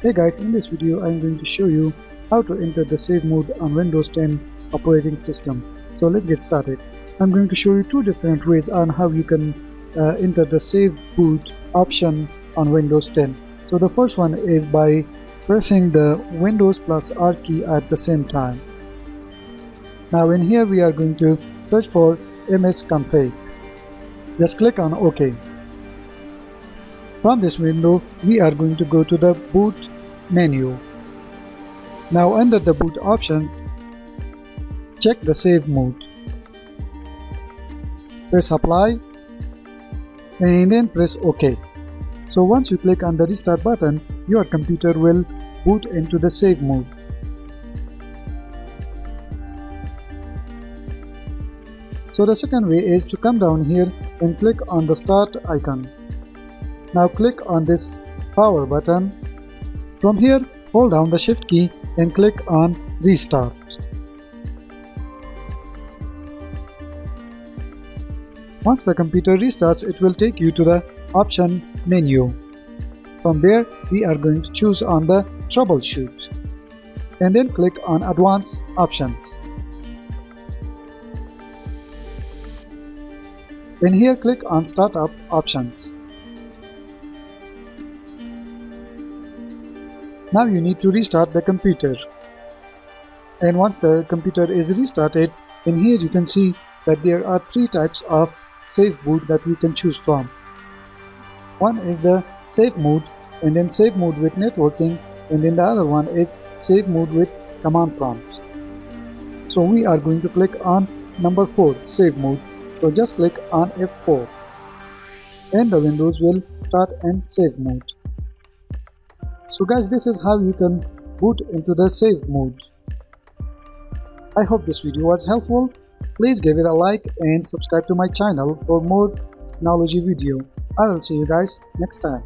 Hey guys, in this video I am going to show you how to enter the save mode on Windows 10 operating system. So let's get started. I'm going to show you two different ways on how you can enter the save boot option on Windows 10. So the first one is by pressing the Windows plus R key at the same time. Now in here we are going to search for msconfig. Just click on OK. From this window we are going to go to the boot menu. Now under the boot options, check the save mode. Press apply and then press OK. So once you click on the restart button, your computer will boot into the save mode. So the second way is to come down here and click on the start icon. Now click on this power button. From here, hold down the shift key and click on restart. Once the computer restarts, it will take you to the option menu. From there, we are going to choose on the Troubleshoot and then click on Advanced Options. Then here click on Startup Options. Now you need to restart the computer. And once the computer is restarted, in here you can see that there are three types of save boot that you can choose from. One is the save mode, and then save mode with networking, and then the other one is save mode with command prompt. So we are going to click on number 4, save mode. So just click on F4 and the windows will start in save mode. So guys, this is how you can boot into the save mode. I hope this video was helpful. Please give it a like and subscribe to my channel for more technology video. I will see you guys next time.